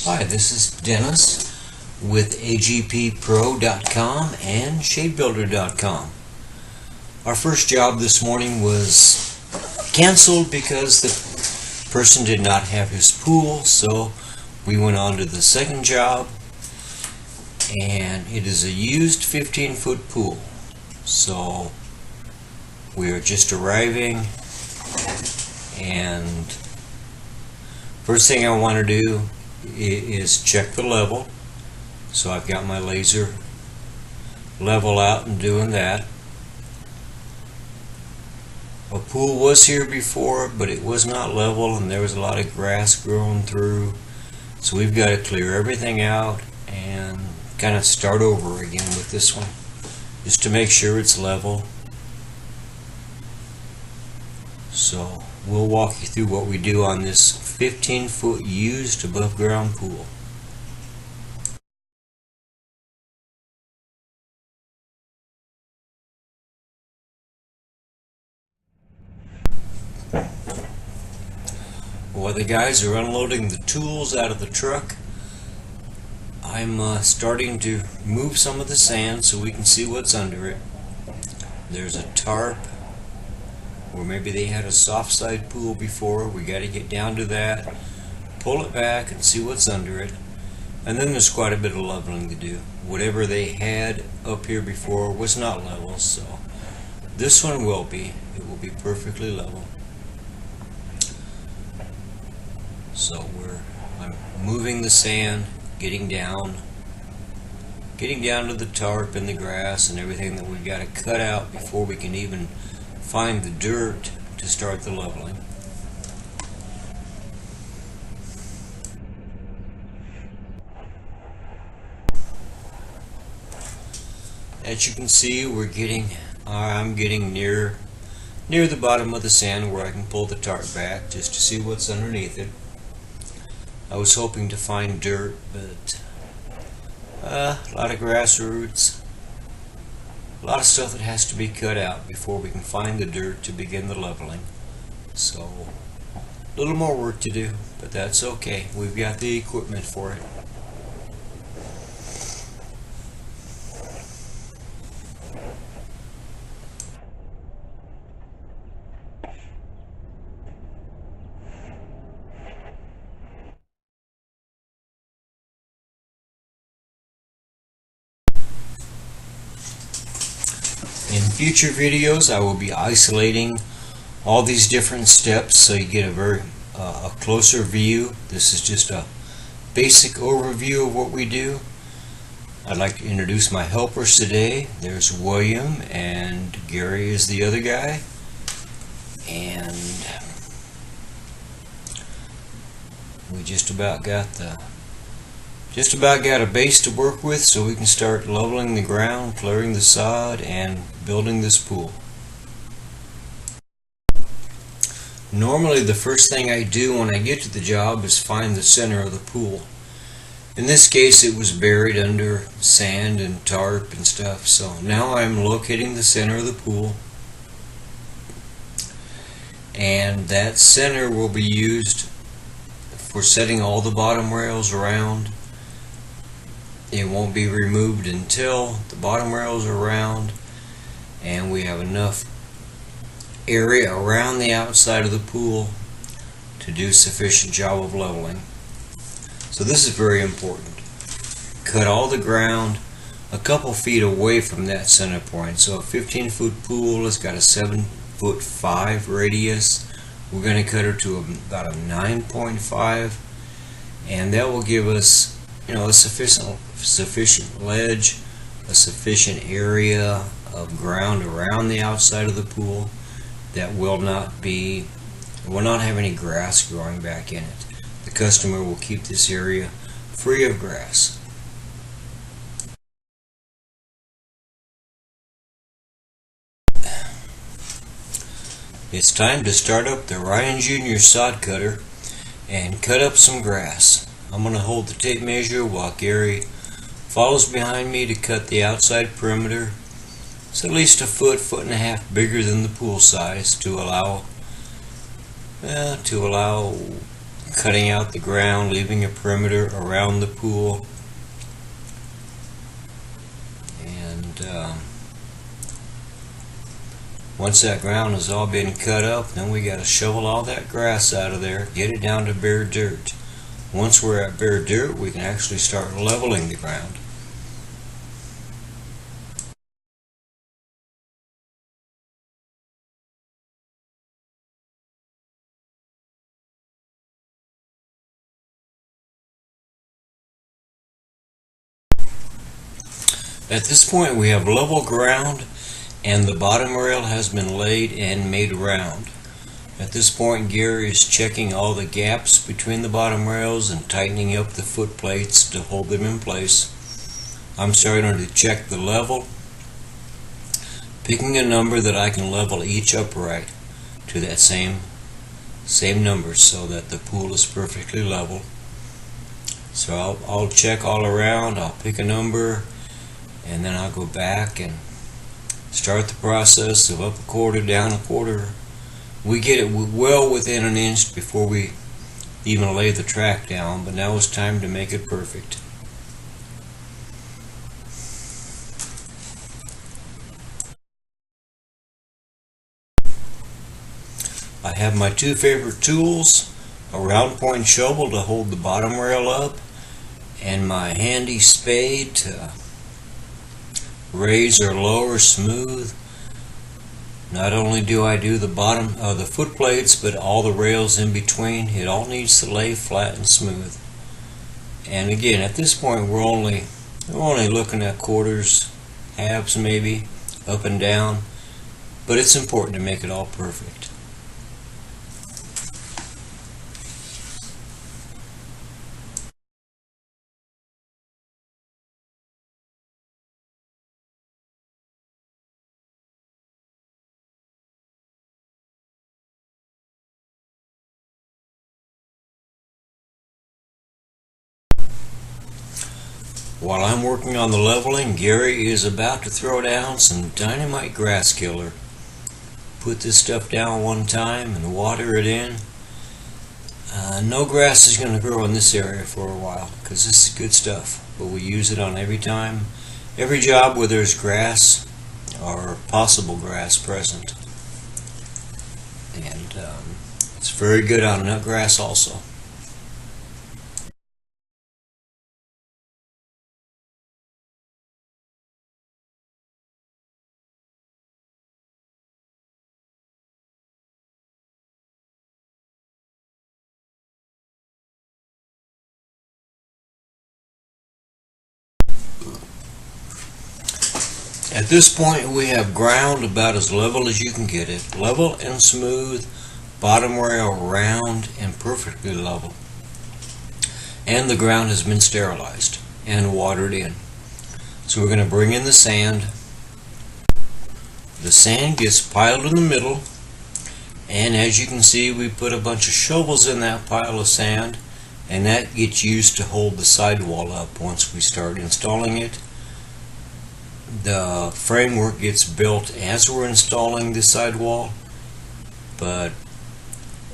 Hi, this is Dennis with agppro.com and shadebuilder.com. Our first job this morning was canceled because the person did not have his pool, so we went on to the second job, and it is a used 15-foot pool. So we are just arriving, and first thing I want to do is check the level. So I've got my laser level out and doing that. A pool was here before, but it was not level and there was a lot of grass growing through. So we've got to clear everything out and kind of start over again with this one, just to make sure it's level. So we'll walk you through what we do on this 15-foot used above ground pool. While the guys are unloading the tools out of the truck, I'm starting to move some of the sand so we can see what's under it. There's a tarp, or maybe they had a soft side pool before. We got to get down to that, pull it back and see what's under it. And then there's quite a bit of leveling to do. Whatever they had up here before was not level, so this one will be. It will be perfectly level. So I'm moving the sand, getting down to the tarp and the grass and everything that we've got to cut out before we can even find the dirt to start the leveling. As you can see, I'm getting near the bottom of the sand where I can pull the tarp back just to see what's underneath it. I was hoping to find dirt, but a lot of grass roots, a lot of stuff that has to be cut out before we can find the dirt to begin the leveling. So a little more work to do, but that's okay. We've got the equipment for it. In future videos, I will be isolating all these different steps so you get a closer view. This is just a basic overview of what we do. I'd like to introduce my helpers today. There's William, and Gary is the other guy. And we just about got a base to work with, so we can start leveling the ground, clearing the sod, and building this pool. Normally the first thing I do when I get to the job is find the center of the pool. In this case it was buried under sand and tarp and stuff, so now I'm locating the center of the pool, and that center will be used for setting all the bottom rails around. It won't be removed until the bottom rails are round and we have enough area around the outside of the pool to do sufficient job of leveling. So this is very important. Cut all the ground a couple feet away from that center point. So a 15-foot pool has got a 7'5" radius. We're going to cut her to about a 9.5, and that will give us, a sufficient ledge, a sufficient area of ground around the outside of the pool that will not have any grass growing back in it. The customer will keep this area free of grass. It's time to start up the Ryan Jr. sod cutter and cut up some grass. I'm going to hold the tape measure while Gary follows behind me to cut the outside perimeter. It's at least a foot and a half bigger than the pool size to allow cutting out the ground, leaving a perimeter around the pool. And once that ground has all been cut up, then we got to shovel all that grass out of there, get it down to bare dirt. Once we're at bare dirt, we can actually start leveling the ground. At this point we have level ground and the bottom rail has been laid and made round. At this point Gary is checking all the gaps between the bottom rails and tightening up the foot plates to hold them in place. I'm starting to check the level, picking a number that I can level each upright to that same number so that the pool is perfectly level. So I'll check all around, I'll pick a number, and then I'll go back and start the process of up a quarter, down a quarter. We get it well within an inch before we even lay the track down, but now it's time to make it perfect. I have my two favorite tools, a round point shovel to hold the bottom rail up, and my handy spade to raise or lower smooth. Not only do I do the bottom of the foot plates, but all the rails in between. It all needs to lay flat and smooth. And again, at this point we're only looking at quarters, halves maybe, up and down, but it's important to make it all perfect. While I'm working on the leveling, Gary is about to throw down some Dynamite grass killer. Put this stuff down one time and water it in. No grass is going to grow in this area for a while because this is good stuff, but we use it on every job where there's grass or possible grass present. And it's very good on nut grass also. At this point we have ground about as level as you can get it. Level and smooth, bottom rail round and perfectly level. And the ground has been sterilized and watered in. So we're going to bring in the sand. The sand gets piled in the middle, and as you can see we put a bunch of shovels in that pile of sand, and that gets used to hold the sidewall up once we start installing it. The framework gets built as we're installing the sidewall, but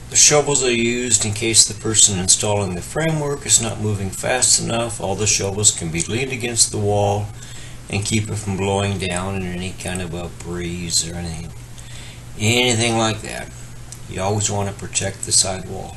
the shovels are used in case the person installing the framework is not moving fast enough. All the shovels can be leaned against the wall and keep it from blowing down in any kind of a breeze or anything like that. You always want to protect the sidewall.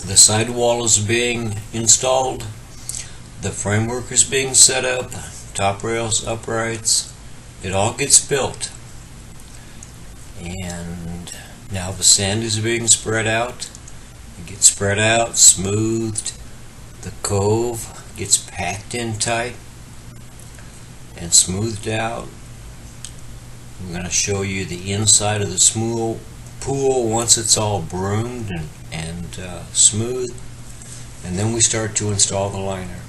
The sidewall is being installed, the framework is being set up, top rails, uprights, it all gets built. And now the sand is being spread out. It gets spread out, smoothed, the cove gets packed in tight and smoothed out. I'm going to show you the inside of the smooth pool once it's all broomed and smooth, and then we start to install the liner.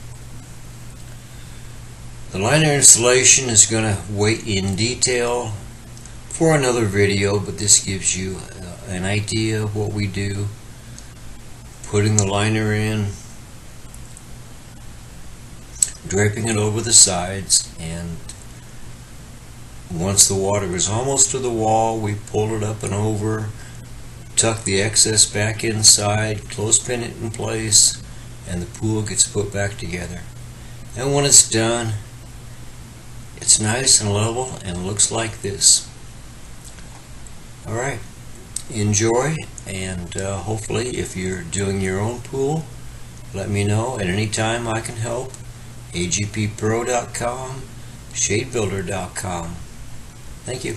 The liner installation is going to wait in detail for another video, but this gives you an idea of what we do. Putting the liner in, draping it over the sides, and Once the water is almost to the wall, we pull it up and over, tuck the excess back inside, clothespin it in place, and the pool gets put back together. And when it's done, it's nice and level and looks like this. Alright, enjoy, and hopefully if you're doing your own pool, let me know at any time I can help. agppro.com, shadebuilder.com. Thank you.